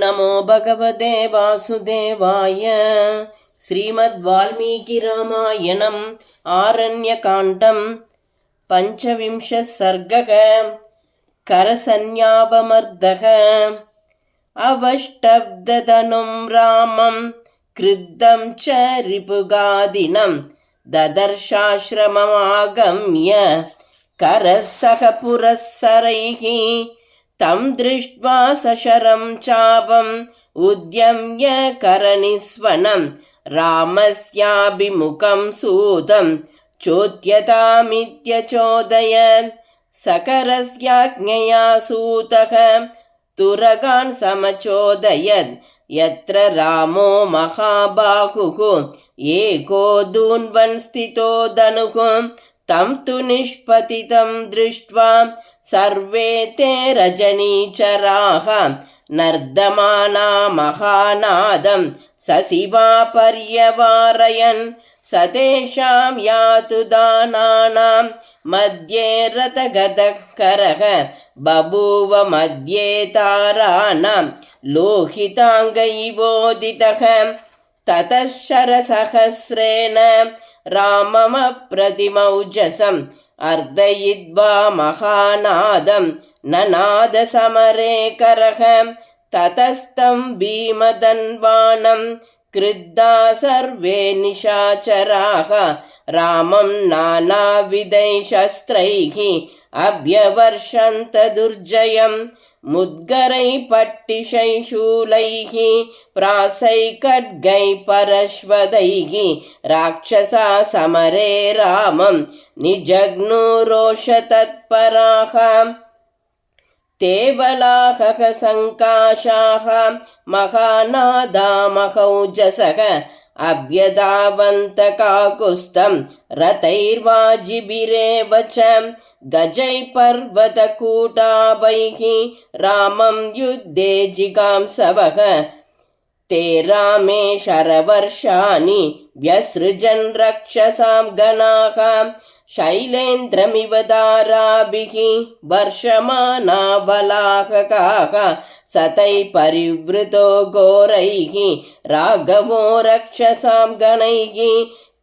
நமோ பகவதே வாசுதேவாய. ஸ்ரீமத் வால்மீகி ராமாயணம் ஆரண்யகாண்டம் பஞ்சவிம்ச சர்கக. கரசந்யாபமர்தக அவஷ்டப்ததனும் ராமம் கிருத்தம் ச ரிபுகாதினம் ததர்ஷாஸ்ரமமாகம்ய கரசக புரஸ்ஸரைஹி தம் திருஷ்ட்வா சசரம் சாபம் உத்யம்ய கரநிஸ்வனம் ராமஸ்யாபிமுகம் சூதம் சோத்யதாமித்யசோதயத் சகரஸ்யாக்ஞயா சூதக துரகான் சமச்சோதயத் யத்ர ராமோ மகாபாகுः ஏகோ தூன்வன் ஸ்திதோ தனுः தம் து நிஷ்பதிதம் திருஷ்ட்வா சர்வே தே ரஜனீச்சராः நர்தமானா மகாநாதம் சசிவா பர்யவாரயன் சதேஷாம் யாது தானானாம் மத்யே ரதகதகரக பபூவ மத்யே தாராணாம் லோகிதாங்க இவோதிதக ததஷரசஹஸ்ரேண ராமமப்ரதிமௌஜசம் அர்த்தயித்வா மகாநாதம் நநாத சமரே கரக ததஸ்தம் பீமதன்வானம் கிருத்தா சர்வே நிஷாச்சராக ராமம் நானாவிதை சஸ்திரைஹி அப்யவர்ஷந்த துர்ஜயம் முத்கரை பட்டிஷை சூலைஹி பிராசை கட்கை பரஸ்வதைஹி ராட்சசா சமரே ராமம் நிஜக்னு ரோஷ தத்பராக தேவலாஹக சங்காஷாக மகாநாதா மகௌஜசக அப்யதாவந்த காகுஸ்தம் ரதைர்வாஜிபிரேவ ச கஜை பர்வத கூடாபைஹி ராமம் யுத்தே ஜிகாம்சவக தே ராமே ஷரவர்ஷாணி வ்யஸ்ருஜன் ரக்ஷசாம் கணாக சைலேந்திரமிவ தாராபிஹி வர்ஷமானா பலாஹகாக சதை பரிவ்ருதோ கோரைஹி ராகவோ ரக்ஷசாம் கணைஹி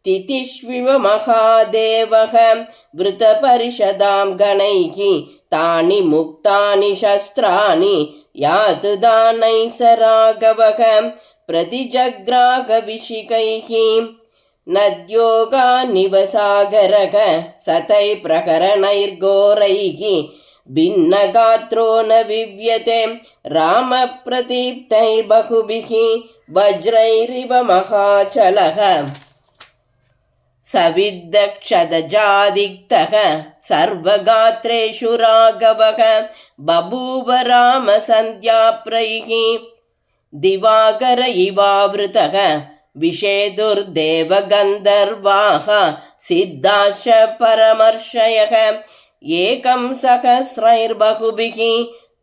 திதிஷ்விவ மகாதேவக விருத பரிஷதாம் கணைஹி தானி முக்தானி சஸ்திராணி யாது தானை சராகவக பிரதிஜக்ராக விஷிகைஹி நத்யோகா நிவசாகரக சதை பிரகரணைர்கோரைஹி பின்னகாத்ரோ ந விவ்யதே ராம பிரதீப்தைர்பகுபிஹி வஜ்ரைரிவ மகாச்சலக சவித்தக்ஷதஜாதிக்தக சர்வகாத்ரேஷு ராகவக பபூவ ராம சந்த்யாப்ரைஹி திவாகர இவாவ்ருதக விஷேதுர்தேவகந்தர்வாः சித்தாஷ பரமர்ஷயः ஏகம் சஹஸ்ரைர்பகுபிः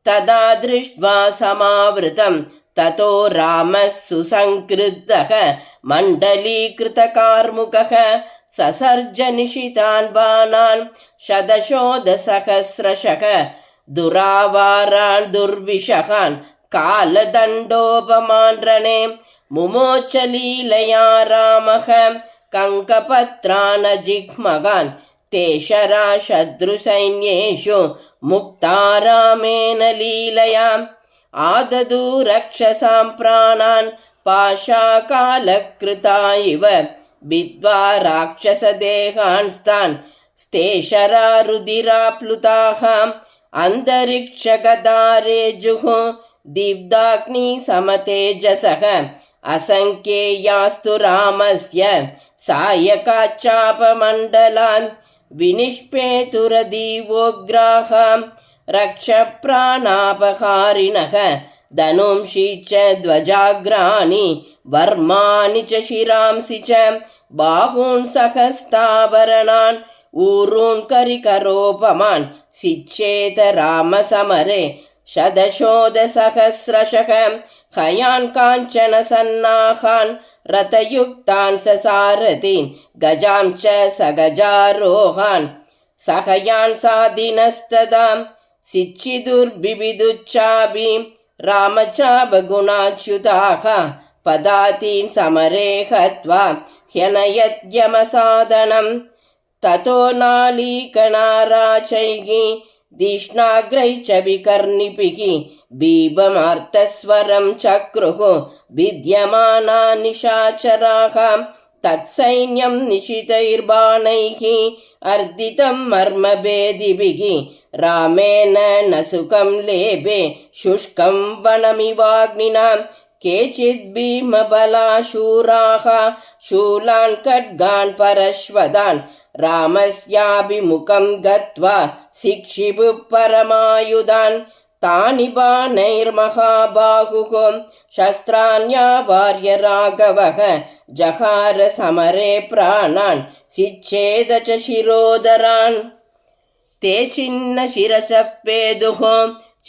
ததா திருஷ்ட்வா சமாவ்ருதம் ததோ ராமः சுசங்கிருத்தः மண்டலீகிருதகார்முகः சசர்ஜ நிஷிதான் பாணான் சதசோதசஹஸ்ரஷக துராவாரான் துர்விஷகான் காலதண்டோபமான் ரணே முமோச்சலீலயா ராமः கங்கபத்ரான ஜிக்மகான் தேஷரா சத்ருசைன்யேஷு முக்தா ராமேன லீலயா ஆதது ரக்ஷசாம் பிராணான் பாஷாகாலக்ருதா இவ வித்வா ராட்சசதேகான்ஸ்தான் ஸ்தேஷரா ருதிராப்ளுதாக அந்தரிக்ஷகதாரேஜுः தீப்தாக்னி சமதேஜசக அசங்கேயாஸ்து ராமஸ்ய சாயகாச்சாபமண்டலான் வினிஷ்பேதுரதீவோக்ராஹ ரக்ஷப்ராணாபகாரிணக தனும்ஷி ச த்வஜாக்ராணி வர்மாணி ச சிராம்சி ச பாகூன் சகஸ்தாபரணான் ஊரூன் கரிகரோபமான் சிச்சேத ராமசமரே சதசோதசஹஸ்ரஷக ஹயான் காஞ்சன சன்னாகான் ரதயுக்தான் சசாரதீன் கஜாம் ச சகஜாரோகான் சகயான் சாதினஸ்ததாம் சிச்சிதுர்பிபிதுச்சாபி रामचापगुणाच्युताः पदातीन् समरे हत्वा ह्यनयद्यमसादनं ततो नालीकनाराचैः तीक्ष्णाग्रैः च विकर्णिभिः बीभमार्तस्वरं चक्रुः विद्यमाना निशाचराः तत्सैन्यं निशितैर्बाणैः अर्दितं मर्मभेदिभिः रामेण न सुखं लेभे शुष्कं वनमिवाग्निना केचिद् भीमबलाशूराः शूलान् खड्गान् परश्वदान् रामस्याभिमुखं गत्वा शिक्षिभुः परमायुधान् तानि बाणैर्महाबाहुः शस्त्राण्यावार्य राघवः जहार समरे प्राणान् सिच्छेद च शिरोदरान् ते छिन्नशिरसः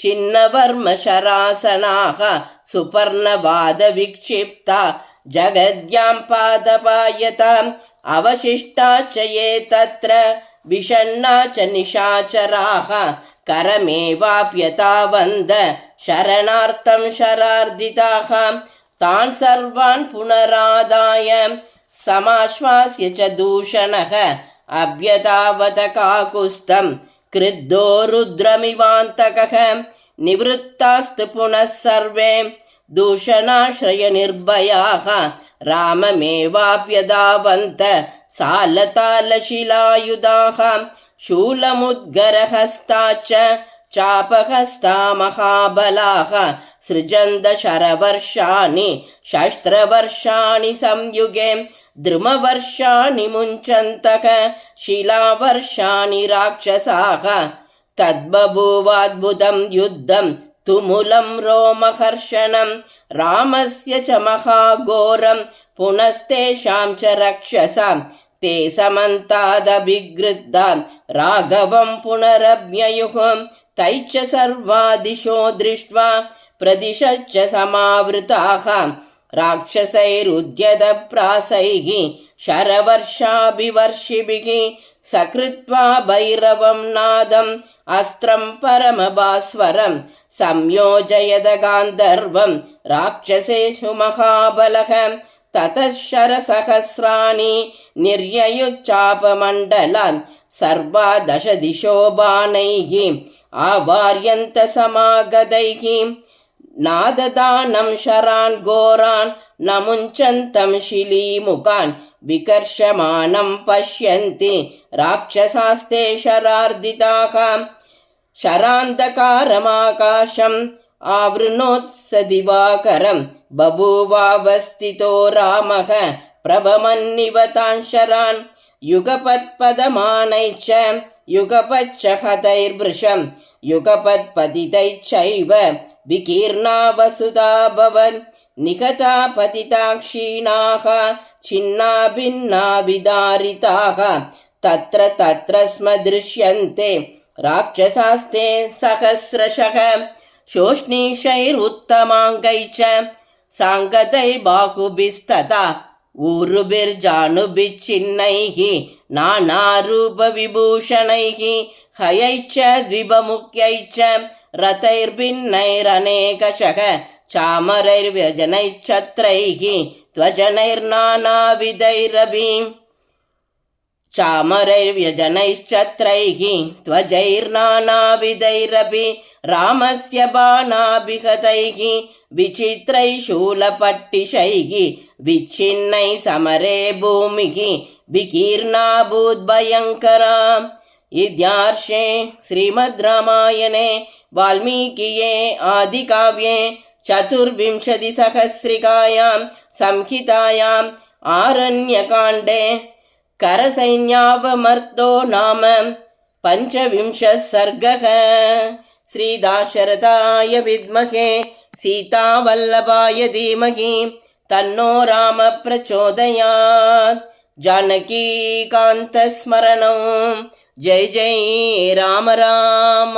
छिन्नवर्मशरासनाः सुपर्णवादविक्षिप्ता जगद्यां पादपायताम् अवशिष्टा च ये तत्र विषण्णा च निशाचराः करमेवाप्यतावन्द शरणार्थं शरार्दिताः तान् सर्वान् पुनरादाय समाश्वास्य च दूषणः अभ्यतावत काकुस्थं क्रुद्धो रुद्रमिवान्तकः निवृत्तास्तु पुनः सर्वे दूषणाश्रयनिर्भयाः राममेवाप्यदावन्त सालतालशिलायुधाः शूलमुद्गरहस्ता च चापहस्ता महाबलाः सृजन्त शरवर्षाणि शस्त्रवर्षाणि संयुगे द्रुमवर्षाणि मुञ्चन्तः शिलावर्षाणि राक्षसाः तद्बभूवाद्भुतं युद्धं तुमुलं रोमहर्षणं रामस्य च महाघोरं पुनस्तेषां च रक्षसां ते समन्तादभिगृह्य राघवं पुनरभ्ययुः तैश्च सर्वा दिशो दृष्ट्वा प्रदिशश्च समावृताः राक्षसैरुद्यतप्रासैः शरवर्षाभिवर्षिभिः सकृत्वा भैरवं नादम् अस्त्रं परमभास्वरं संयोजयद गान्धर्वं राक्षसेषु महाबलः ततः शरसहस्राणि निर्ययुच्चापमण्डलान् सर्वा दश दिशो बाणैः आवार्यन्त समागतैः नाददानं शरान् घोरान् न मुञ्चन्तं शिलीमुखान् विकर्षमाणं पश्यन्ति राक्षसास्ते शरार्दिताः शरान्धकारमाकाशम् आवृणोत्स दिवाकरं बभूवावस्थितो रामः प्रभमन्निव तान् शरान् युगपत्पदमानैश्च युगपच्च हतैर्वृषं युगपत्पतितैश्चैव विकीर्णा वसुधाभवन् निहता पतिता क्षीणाः छिन्ना भिन्ना विदारिताः तत्र तत्र स्म दृश्यन्ते राक्षसास्ते सहस्रशः शोष्णीषैरुत्तमाङ्गैश्च साङ्गतैर्बाहुभिस्तथा ऊरुभिर्जानुभिश्चिन्नैः नानारूपविभूषणैः हयैश्च द्विबमुख्यैश्च रथैर्भिन्नैरनेकशः चामरैर्व्यजनैश्छत्रैः त्वजनैर्नानाविधैरपि ध्वजैर्नानाविधैरपि रामस्य बाणाभिहतैः विचित्रैः शूलपट्टिशैः विच्छिन्नैः समरे भूमिः विकीर्णाभूद्भयङ्करा। इत्यार्षे श्रीमद् रामायणे वाल्मीकिये आदिकाव्ये चतुर्विंशतिसहस्रिकायां संहितायाम् आरण्यकाण्डे करसैन्यावमर्दो नाम पञ्चविंशः सर्गः। श्रीदाशरथाय विद्महे सीतावल्लभाय धीमहि तन्नो राम प्रचोदयात्। जानकीकान्तस्मरणं जय जय राम राम।